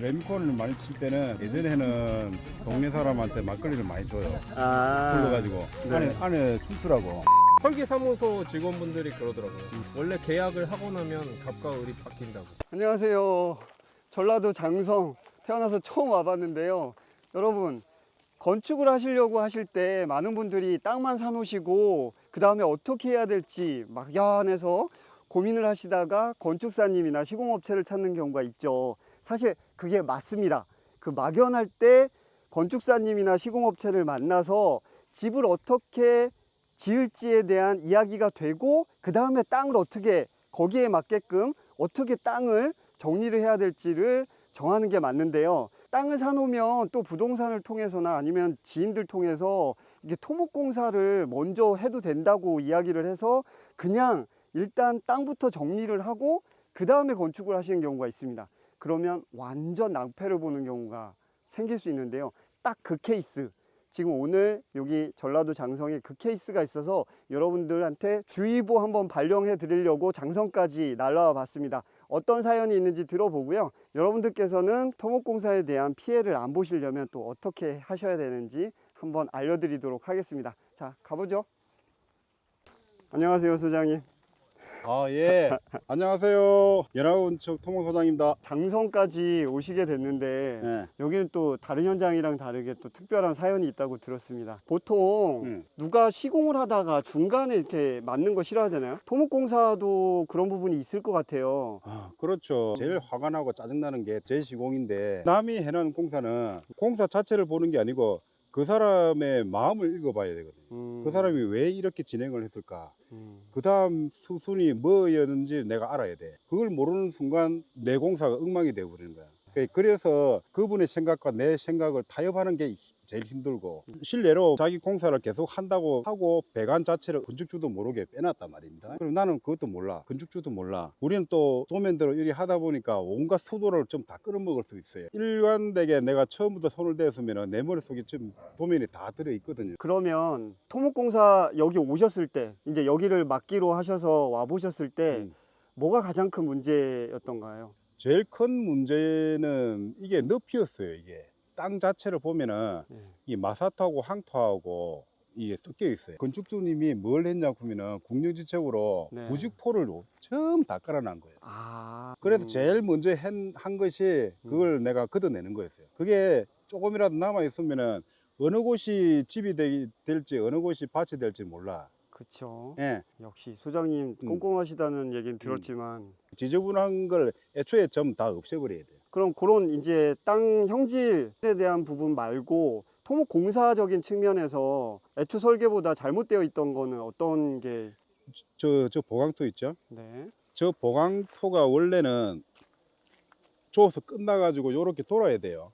레미콘을 많이 칠 때는 예전에는 동네 사람한테 막걸리를 많이 줘요. 아, 불러가지고 네. 안에 출출하고. 설계사무소 직원분들이 그러더라고요. 원래 계약을 하고 나면 갑과 을이 바뀐다고. 안녕하세요. 전라도 장성 태어나서 처음 와봤는데요. 여러분, 건축을 하시려고 하실 때 많은 분들이 땅만 사놓으시고 그 다음에 어떻게 해야 될지 막연해서 고민을 하시다가 건축사님이나 시공업체를 찾는 경우가 있죠. 사실 그게 맞습니다. 그 막연할 때 건축사님이나 시공업체를 만나서 집을 어떻게 지을지에 대한 이야기가 되고 그 다음에 땅을 어떻게 거기에 맞게끔 어떻게 땅을 정리를 해야 될지를 정하는 게 맞는데요. 땅을 사놓으면 또 부동산을 통해서나 아니면 지인들 통해서 이게 토목공사를 먼저 해도 된다고 이야기를 해서 그냥 일단 땅부터 정리를 하고 그 다음에 건축을 하시는 경우가 있습니다. 그러면 완전 낭패를 보는 경우가 생길 수 있는데요. 딱 그 케이스, 지금 오늘 여기 전라도 장성에 그 케이스가 있어서 여러분들한테 주의보 한번 발령해 드리려고 장성까지 날라와 봤습니다. 어떤 사연이 있는지 들어보고요. 여러분들께서는 토목공사에 대한 피해를 안 보시려면 또 어떻게 하셔야 되는지 한번 알려드리도록 하겠습니다. 자, 가보죠. 안녕하세요, 소장님. 아, 예. 안녕하세요. 연합건축 토목소장입니다. 장성까지 오시게 됐는데 예. 여기는 또 다른 현장이랑 다르게 또 특별한 사연이 있다고 들었습니다. 보통 누가 시공을 하다가 중간에 이렇게 맞는 거 싫어하잖아요. 토목공사도 그런 부분이 있을 것 같아요. 아, 그렇죠. 제일 화가 나고 짜증나는 게 제 시공인데 남이 해놓은 공사는 공사 자체를 보는 게 아니고 그 사람의 마음을 읽어봐야 되거든요. 그 사람이 왜 이렇게 진행을 했을까? 그 다음 수순이 뭐였는지 내가 알아야 돼. 그걸 모르는 순간 내 공사가 엉망이 되어버리는 거야. 그래서 그분의 생각과 내 생각을 타협하는 게 제일 힘들고, 실례로 자기 공사를 계속 한다고 하고 배관 자체를 건축주도 모르게 빼놨단 말입니다. 그럼 나는 그것도 몰라, 건축주도 몰라. 우리는 또 도면대로 일이 하다 보니까 온갖 수도를 좀 다 끌어먹을 수 있어요. 일관되게 내가 처음부터 손을 대었으면 내 머릿속에 지금 도면이 다 들어있거든요. 그러면 토목공사 여기 오셨을 때 이제 여기를 맡기로 하셔서 와 보셨을 때 뭐가 가장 큰 문제였던가요? 제일 큰 문제는 이게 늪이었어요. 이게 땅 자체를 보면은 이 마사토하고 항토하고 이게 섞여 있어요. 건축주님이 뭘 했냐 하면은 국유지책으로 네. 부직포를 처음 다 깔아놓은 거예요. 아, 그래서 제일 먼저 한 것이 그걸 내가 걷어내는 거였어요. 그게 조금이라도 남아 있으면은 어느 곳이 집이 될지 어느 곳이 밭이 될지 몰라. 그렇죠. 예. 역시 소장님 꼼꼼하시다는 얘기는 들었지만 지저분한 걸 애초에 좀 다 없애버려야 돼요. 그럼 그런 이제 땅 형질에 대한 부분 말고 토목공사적인 측면에서 애초 설계보다 잘못되어 있던 거는 어떤 게? 저 보강토 있죠? 네. 저 보강토가 원래는 조어서 끝나가지고 요렇게 돌아야 돼요.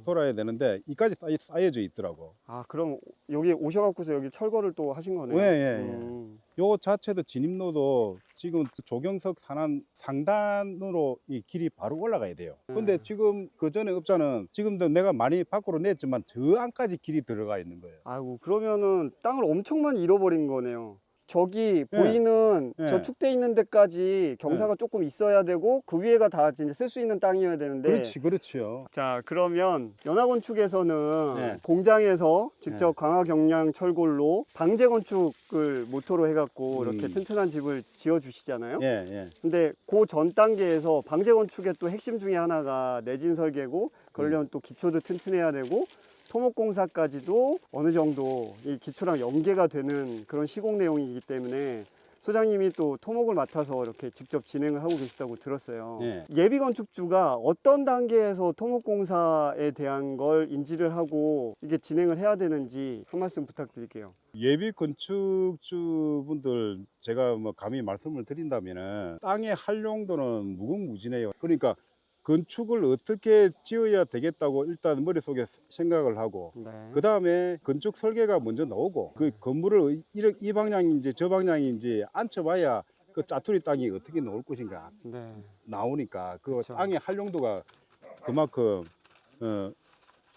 돌아야 되는데 이까지 쌓여져 있더라고. 아, 그럼 여기 오셔갖고서 여기 철거를 또 하신 거네요. 요 자체도 진입로도 지금 조경석 산안 상단으로 이 길이 바로 올라가야 돼요. 근데 지금 그 전에 업자는 지금도 내가 많이 밖으로 냈지만 저 안까지 길이 들어가 있는 거예요. 아이고, 그러면은 땅을 엄청 많이 잃어버린 거네요. 저기 보이는 예. 저축돼 있는 데까지 경사가 조금 있어야 되고 그 위에가 다 진짜 쓸 수 있는 땅이어야 되는데. 그렇죠. 자, 그러면 연합건축에서는 네. 공장에서 직접 강화 경량 철골로 방제 건축을 모토로 해갖고 이렇게 튼튼한 집을 지어 주시잖아요. 예. 근데 그 전 단계에서 방제 건축의 또 핵심 중에 하나가 내진 설계고 그러려면 또 기초도 튼튼해야 되고 토목공사까지도 어느 정도 이 기초랑 연계가 되는 그런 시공 내용이기 때문에 소장님이 또 토목을 맡아서 이렇게 직접 진행을 하고 계시다고 들었어요. 예. 예비 건축주가 어떤 단계에서 토목공사에 대한 걸 인지를 하고 이게 진행을 해야 되는지 한 말씀 부탁드릴게요. 예비 건축주분들 제가 뭐 감히 말씀을 드린다면은 땅의 활용도는 무궁무진해요. 그러니까 건축을 어떻게 지어야 되겠다고 일단 머릿속에 생각을 하고 네. 그 다음에 건축 설계가 먼저 나오고 그 건물을 이 방향인지 저 방향인지 앉혀봐야 그 짜투리 땅이 어떻게 나올 것인가 네. 나오니까 그 그쵸. 땅의 활용도가 그만큼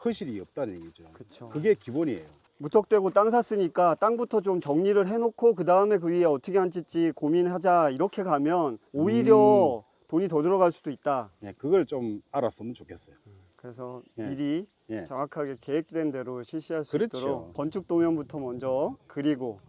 허실이 없다는 얘기죠. 그쵸. 그게 기본이에요. 무턱대고 땅 샀으니까 땅부터 좀 정리를 해놓고 그 다음에 그 위에 어떻게 앉힐지 고민하자 이렇게 가면 오히려 돈이 더 들어갈 수도 있다. 예, 그걸 좀 알았으면 좋겠어요. 그래서 예. 미리 예. 정확하게 계획된 대로 실시할 수 그렇죠. 있도록 건축 도면부터 먼저 그리고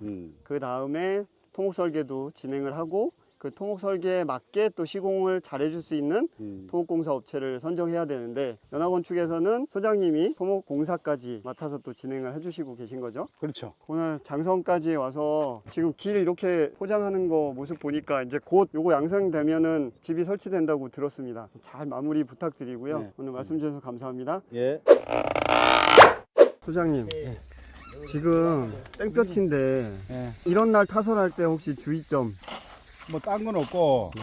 그 다음에 토목 설계도 진행을 하고 그 토목 설계에 맞게 또 시공을 잘해줄 수 있는 토목공사 업체를 선정해야 되는데 연합건축에서는 소장님이 토목공사까지 맡아서 또 진행을 해주시고 계신 거죠. 그렇죠. 오늘 장성까지 와서 지금 길 이렇게 포장하는 거 모습 보니까 이제 곧 요거 양성되면은 집이 설치된다고 들었습니다. 잘 마무리 부탁드리고요. 네. 오늘 말씀 주셔서 감사합니다. 예. 소장님, 지금 땡볕인데 예. 이런 날 타설할 때 혹시 주의점? 뭐 딴 건 없고 네.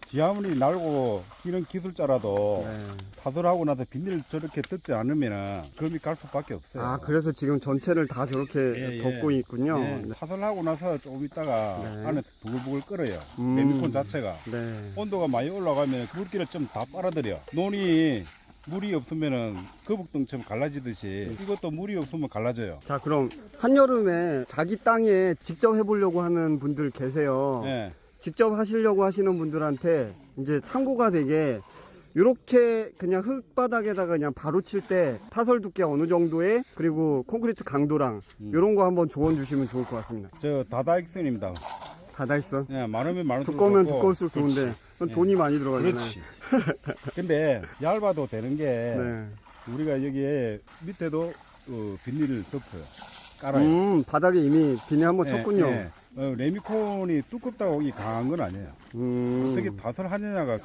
지하물이 날고 기는 기술자라도 네. 타설하고 나서 비닐을 저렇게 뜯지 않으면은 금이 갈 수밖에 없어요. 아, 그래서 지금 전체를 다 저렇게 예, 예. 덮고 있군요. 예, 네. 타설하고 나서 조금 있다가 네. 안에 부글부글 끓어요. 음. 레미콘 자체가 네. 온도가 많이 올라가면 물기를 좀 다 빨아들여. 논이 물이 없으면은 거북등처럼 갈라지듯이 이것도 물이 없으면 갈라져요. 자, 그럼 한여름에 자기 땅에 직접 해보려고 하는 분들 계세요. 예. 직접 하시려고 하시는 분들한테 이제 참고가 되게 이렇게 그냥 흙바닥에다가 그냥 바로 칠 때 타설 두께 어느 정도에 그리고 콘크리트 강도랑 이런 거 한번 조언 주시면 좋을 것 같습니다. 저 다다익선입니다. 다다익선. 예, 많으면 많을수록 두꺼우면 좋고. 두꺼울수록 좋은데 그렇지. 그건 예. 돈이 많이 들어가잖아요. 그렇지. 근데 얇아도 되는 게 네. 우리가 여기에 밑에도 비닐을 덮어요. 깔아요. 바닥에 이미 비닐 한번 예, 쳤군요. 예. 레미콘이 두껍다고 이 강한 건 아니에요. 어떻게 타설하느냐가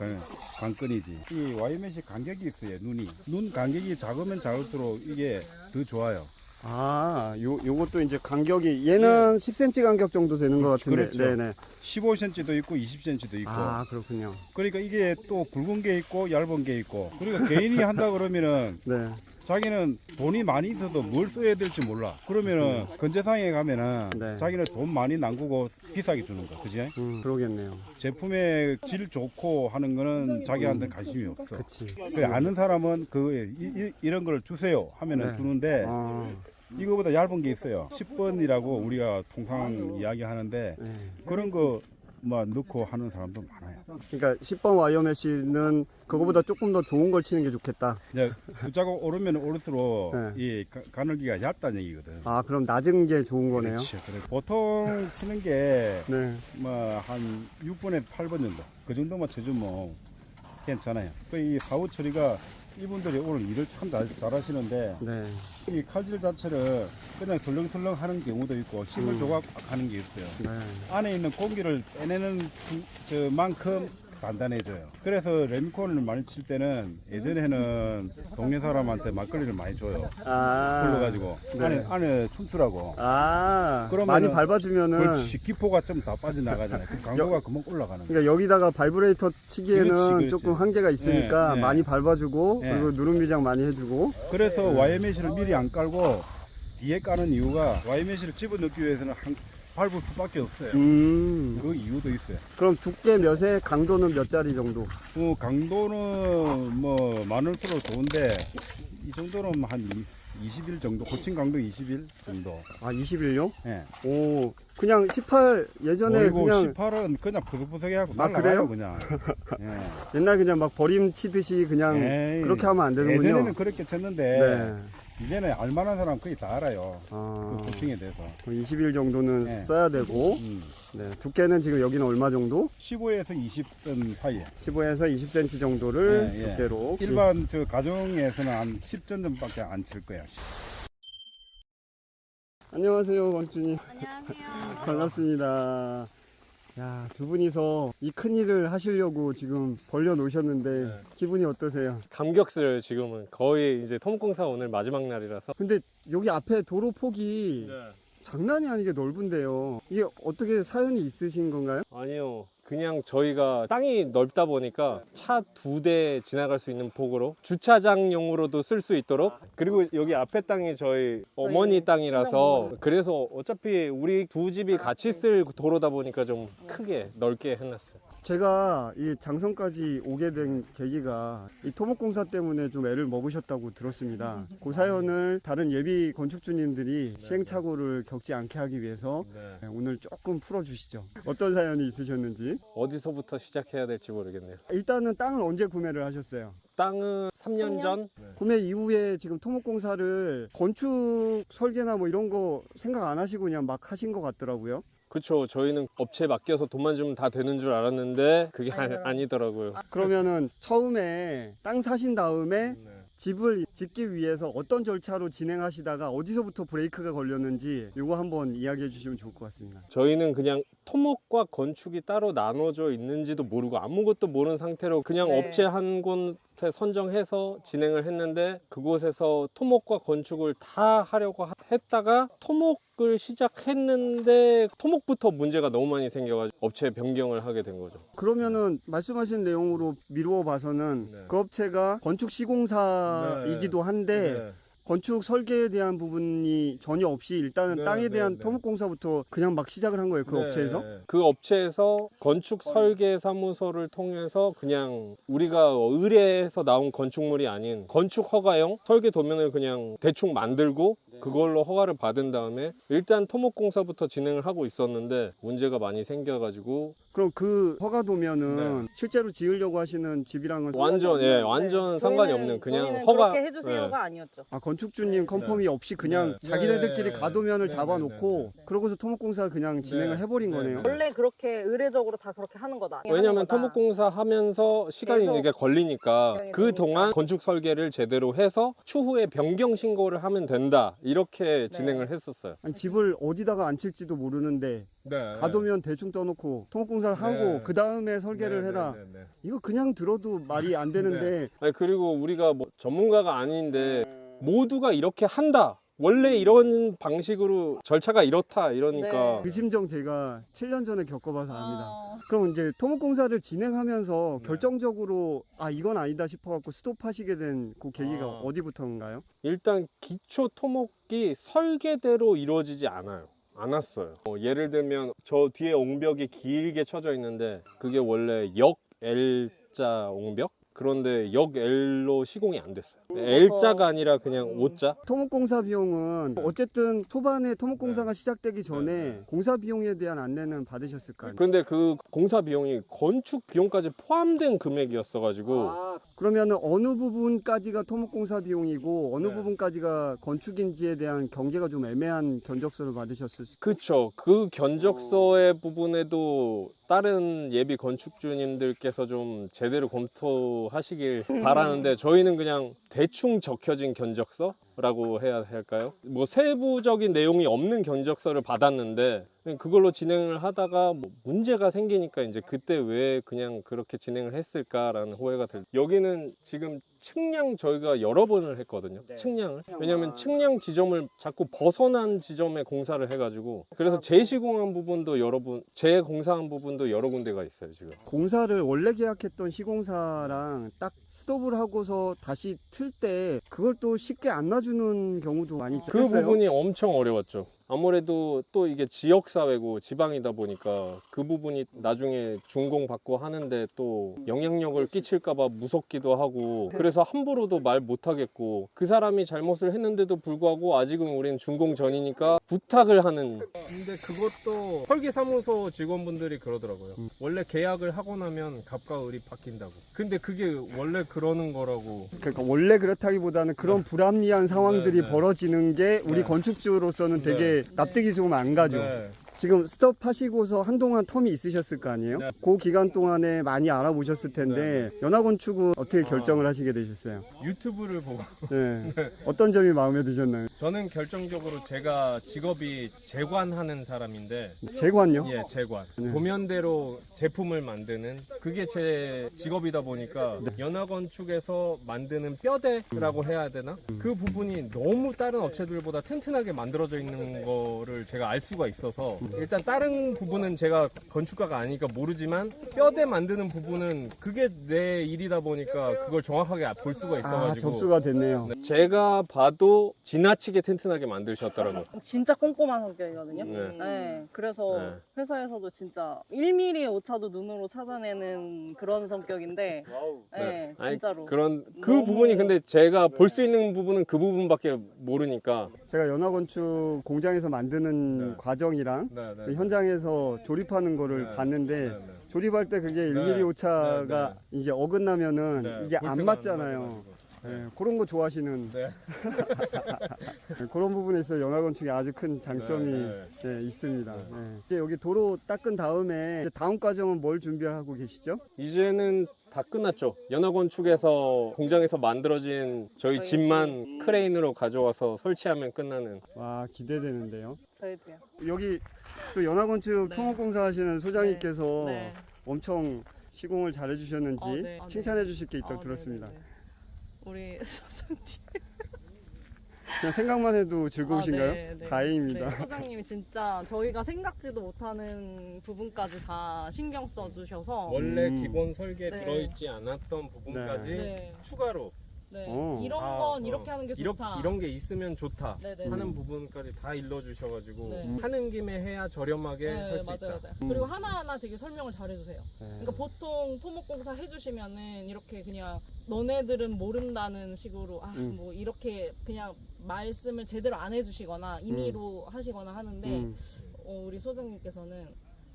관건이지. 이 와이met이 간격이 있어요. 눈 간격이 작으면 작을수록 이게 더 좋아요. 아, 요것도 이제 간격이 얘는 10cm 간격 정도 되는 것 같은데. 그렇죠. 네네. 15cm도 있고 20cm도 있고. 아, 그렇군요. 그러니까 이게 또 굵은 게 있고 얇은 게 있고. 그러니까 개인이 한다 그러면은 네. 자기는 돈이 많이 있어도 뭘 써야 될지 몰라. 그러면은 건재상에 가면은 네. 자기는 돈 많이 남기고 비싸게 주는 거, 그지? 그러겠네요. 제품의 질 좋고 하는 거는 자기한테 관심이 없어. 그치. 그 아는 사람은 이런 걸 주세요 하면은 네. 주는데 아, 이거보다 얇은 게 있어요. 10번이라고 우리가 통상 이야기하는데 네. 그런 거 뭐 넣고 하는 사람도 많아요. 그러니까 10번 와이어메시는 그거보다 조금 더 좋은 걸 치는 게 좋겠다. 이제 숫자가 오르면 오를수록 네. 이 가늘기가 얇다는 얘기거든. 아, 그럼 낮은 게 좋은 거네요. 그렇지. 그래. 보통 치는 게 네. 뭐 한 6번에서 8번 정도. 그 정도만 쳐주면 괜찮아요. 그 이 사후 처리가 이분들이 오늘 일을 참 잘하시는데 네. 이 칼질 자체를 그냥 설렁설렁 하는 경우도 있고 힘을 조각 하는 게 있어요. 네. 안에 있는 공기를 빼내는 만큼 단단해져요. 그래서 레미콘을 많이 칠 때는 예전에는 동네 사람한테 막걸리를 많이 줘요. 아. 불러가지고 네. 안에 춤추라고. 아. 그러면은- 많이 밟아주면은. 그렇지. 기포가 좀 다 빠져나가잖아요. 그 강도가 금방 올라가는 거예요. 그러니까 여기다가 바이브레이터 치기에는 그렇지. 조금 한계가 있으니까 네, 네. 많이 밟아주고 네. 그리고 누름 미장 많이 해주고. 그래서 와이메시를 미리 안 깔고 뒤에 까는 이유가 와이메시를 집어넣기 위해서는 밟을 수밖에 없어요. 그 이유도 있어요. 그럼 두께 몇에 강도는 몇 짜리 정도? 강도는 뭐 많을수록 좋은데 이 정도는 한 20일 정도, 고친 강도 20일 정도. 아, 21요? 예. 오, 그냥 18 예전에 그리고 그냥 18은 그냥 푸석푸석해 하고 아, 날라가요 그래요? 그냥. 예. 옛날 그냥 막 버림 치듯이 그냥 에이, 그렇게 하면 안 되는군요. 예전에는 그렇게 쳤는데 네. 이제는 알만한 사람 거의 다 알아요. 아, 그 고칭에 대해서. 20일 정도는 네. 써야 되고, 네, 두께는 지금 여기는 얼마 정도? 15에서 20전 사이에. 15에서 20cm 정도를 예, 예. 두께로. 일반 저 가정에서는 한 10전 정도밖에 안 칠 거야. 안녕하세요, 원준이. 안녕하세요. 반갑습니다. 야, 두 분이서 이 큰일을 하시려고 지금 벌려 놓으셨는데 네. 기분이 어떠세요? 감격스러워요. 지금은 거의 이제 토목공사 오늘 마지막 날이라서. 근데 여기 앞에 도로 폭이 장난이 아니게 넓은데요. 이게 어떻게 사연이 있으신 건가요? 아니요. 그냥 저희가 땅이 넓다 보니까 차 2대 지나갈 수 있는 폭으로 주차장용으로도 쓸 수 있도록, 그리고 여기 앞에 땅이 저희 어머니 땅이라서 그래서 어차피 우리 두 집이 같이 쓸 도로다 보니까 좀 크게 넓게 해놨어요. 제가 이 장성까지 오게 된 계기가 이 토목공사 때문에 좀 애를 먹으셨다고 들었습니다. 그 사연을 다른 예비 건축주님들이 시행착오를 겪지 않게 하기 위해서 오늘 조금 풀어주시죠. 어떤 사연이 있으셨는지. 어디서부터 시작해야 될지 모르겠네요. 일단은 땅을 언제 구매를 하셨어요? 땅은 3년 전? 구매 이후에 지금 토목공사를 건축 설계나 뭐 이런 거 생각 안 하시고 그냥 막 하신 것 같더라고요. 그쵸. 저희는 업체에 맡겨서 돈만 주면 다 되는 줄 알았는데 그게 아니더라고요. 그러면은 처음에 땅 사신 다음에 집을 짓기 위해서 어떤 절차로 진행하시다가 어디서부터 브레이크가 걸렸는지 이거 한번 이야기해 주시면 좋을 것 같습니다. 저희는 그냥 토목과 건축이 따로 나눠져 있는지도 모르고 아무것도 모르는 상태로 그냥 업체 한 곳에 선정해서 진행을 했는데 그곳에서 토목과 건축을 다 하려고 했다가 토목을 시작했는데 토목부터 문제가 너무 많이 생겨가지고 업체 변경을 하게 된 거죠. 그러면은 말씀하신 내용으로 미루어 봐서는 그 업체가 건축 시공사이기도 한데 건축 설계에 대한 부분이 전혀 없이 일단은 땅에 대한 토목공사부터 그냥 막 시작을 한 거예요. 그 업체에서? 그 업체에서 건축 설계 사무소를 통해서 그냥 우리가 의뢰해서 나온 건축물이 아닌 건축 허가용 설계 도면을 그냥 대충 만들고 그걸로 허가를 받은 다음에 일단 토목공사부터 진행을 하고 있었는데 문제가 많이 생겨가지고 그럼 그 허가도면은 실제로 지으려고 하시는 집이랑은 완전 완전 상관이 없는 그냥 저희는 허가. 그렇게 해주세요가 아니었죠. 아, 건축주님 컨펌이 없이 그냥 자기네들끼리 가도면을 잡아놓고 그러고서 토목공사를 그냥 진행을 해버린 거네요. 원래 그렇게 의례적으로 다 그렇게 하는 거다. 왜냐면 토목공사 하면서 시간이 계속 이게 걸리니까 변경이 그 되니까. 동안 건축 설계를 제대로 해서 추후에 변경 신고를 하면 된다 이렇게 진행을 했었어요. 아니, 집을 어디다가 앉힐지도 모르는데 가도면 대충 떠놓고 토목공사를 하고 그 다음에 설계를 해라. 이거 그냥 들어도 말이 안 되는데 아니, 그리고 우리가 뭐 전문가가 아닌데 모두가 이렇게 한다. 원래 이런 방식으로 절차가 이렇다 이러니까 그 심정 제가 7년 전에 겪어봐서 압니다. 그럼 이제 토목공사를 진행하면서 결정적으로 아 이건 아니다 싶어갖고 스톱하시게 된 그 계기가 어디부터인가요? 일단 기초 토목이 설계대로 이루어지지 않았어요. 예를 들면 저 뒤에 옹벽이 길게 쳐져 있는데 그게 원래 역 L자 옹벽? 그런데 역 L로 시공이 안 됐어요. L자가 아니라 그냥 O자? 토목공사 비용은 어쨌든 초반에 토목공사가 시작되기 전에 공사 비용에 대한 안내는 받으셨을 거 아니에요? 근데 그 공사 비용이 건축 비용까지 포함된 금액이었어가지고 그러면은 어느 부분까지가 토목공사 비용이고 어느 부분까지가 건축인지에 대한 경계가 좀 애매한 견적서를 받으셨을 수 그쵸. 그 견적서의 부분에도 다른 예비 건축주님들께서 좀 제대로 검토하시길 바라는데 저희는 그냥 대충 적혀진 견적서라고 해야 할까요? 뭐 세부적인 내용이 없는 견적서를 받았는데 그걸로 진행을 하다가 뭐 문제가 생기니까 이제 그때 왜 그냥 그렇게 진행을 했을까라는 호해가 들. 여기는 지금 측량 저희가 여러 번을 했거든요. 측량을. 왜냐하면 측량 지점을 자꾸 벗어난 지점에 공사를 해가지고 그래서 재시공한 부분도 재공사한 부분도 여러 군데가 있어요 지금. 공사를 원래 계약했던 시공사랑 딱 스톱을 하고서 다시 틀 때 그걸 또 쉽게 안 놔주는 경우도 많이 그 있었어요. 부분이 엄청 어려웠죠. 아무래도 또 이게 지역사회고 지방이다 보니까 그 부분이 나중에 준공받고 하는데 또 영향력을 끼칠까봐 무섭기도 하고 그래서 함부로도 말 못하겠고 그 사람이 잘못을 했는데도 불구하고 아직은 우린 준공 전이니까 부탁을 하는. 근데 그것도 설계사무소 직원분들이 그러더라고요. 원래 계약을 하고 나면 갑과 을이 바뀐다고. 근데 그게 원래 그러는 거라고. 그러니까 원래 그렇다기보다는 그런 불합리한 상황들이 네. 벌어지는 게 우리 건축주로서는 되게 납득이 좀 안 가죠. 지금 스톱하시고서 한동안 텀이 있으셨을 거 아니에요? 그 기간 동안에 많이 알아보셨을 텐데 연합건축은 어떻게 결정을 하시게 되셨어요? 유튜브를 보고 네. 어떤 점이 마음에 드셨나요? 저는 결정적으로 제가 직업이 재관하는 사람인데 재관요? 예, 재관. 네. 도면대로 제품을 만드는 그게 제 직업이다 보니까 연합건축에서 만드는 뼈대라고 해야 되나? 그 부분이 너무 다른 업체들보다 튼튼하게 만들어져 있는 거를 제가 알 수가 있어서 일단 다른 부분은 제가 건축가가 아니니까 모르지만 뼈대 만드는 부분은 그게 내 일이다 보니까 그걸 정확하게 볼 수가 아, 있어가지고 접수가 됐네요. 네, 제가 봐도 지나치게 튼튼하게 만드셨더라고요. 진짜 꼼꼼한 성격이거든요. 네. 네, 그래서 네. 회사에서도 진짜 1mm 오차도 눈으로 찾아내는 그런 성격인데, 네, 아니, 진짜로. 그런 그 너무- 부분이 근데 제가 볼 수 있는 부분은 그 부분밖에 모르니까. 제가 연화건축 공장에서 만드는 네. 과정이랑 네, 네, 그 현장에서 조립하는 거를 네. 봤는데 네, 네. 조립할 때 그게 1mm 오차가 이제 어긋나면은 네, 이게 볼 안 때가 맞잖아요. 맞아가지고. 네, 그런 거 좋아하시는 네. 그런 부분에 있어 연화건축이 아주 큰 장점이 네, 네, 있습니다. 네. 이제 여기 도로 닦은 다음에 이제 다음 과정은 뭘 준비하고 계시죠? 이제는 다 끝났죠. 연화건축에서 공장에서 만들어진 저희 저희 집만 크레인으로 가져와서 설치하면 끝나는. 와 기대되는데요. 저희도요. 여기 또 연화건축 네. 토목공사 하시는 소장님께서 네. 엄청 시공을 잘해주셨는지 네. 칭찬해 주실 게 있다고 아, 들었습니다. 네네네. 우리 소장님. 그냥 생각만 해도 즐거우신가요? 아, 네, 네. 다행입니다. 네, 소장님이 진짜 저희가 생각지도 못하는 부분까지 다 신경 써주셔서 원래 음. 기본 설계에 네. 들어있지 않았던 부분까지 네. 추가로 네. 어. 이런 다, 건 이렇게 하는 게 좋다. 이런 게 있으면 좋다 네네. 하는 부분까지 다 일러주셔가지고 네. 하는 김에 해야 저렴하게 네, 할 수 맞아요, 있다. 맞아요. 그리고 하나하나 되게 설명을 잘해주세요. 네. 그러니까 보통 토목공사 해주시면은 이렇게 그냥 너네들은 모른다는 식으로 뭐 이렇게 그냥 말씀을 제대로 안 해주시거나 임의로 하시거나 하는데 우리 소장님께서는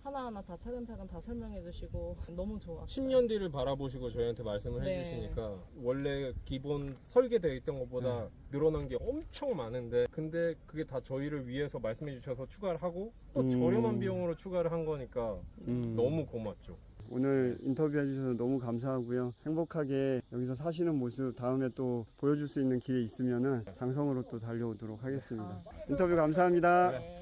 하나하나 다 차근차근 다 설명해 주시고 너무 좋았어요. 10년 뒤를 바라보시고 저희한테 말씀을 네. 해주시니까 원래 기본 설계되어 있던 것보다 늘어난 게 엄청 많은데 근데 그게 다 저희를 위해서 말씀해 주셔서 추가를 하고 또 저렴한 비용으로 추가를 한 거니까 너무 고맙죠. 오늘 인터뷰 해주셔서 너무 감사하고요. 행복하게 여기서 사시는 모습 다음에 또 보여줄 수 있는 기회 있으면은 장성으로 또 달려오도록 하겠습니다. 인터뷰 감사합니다. 네.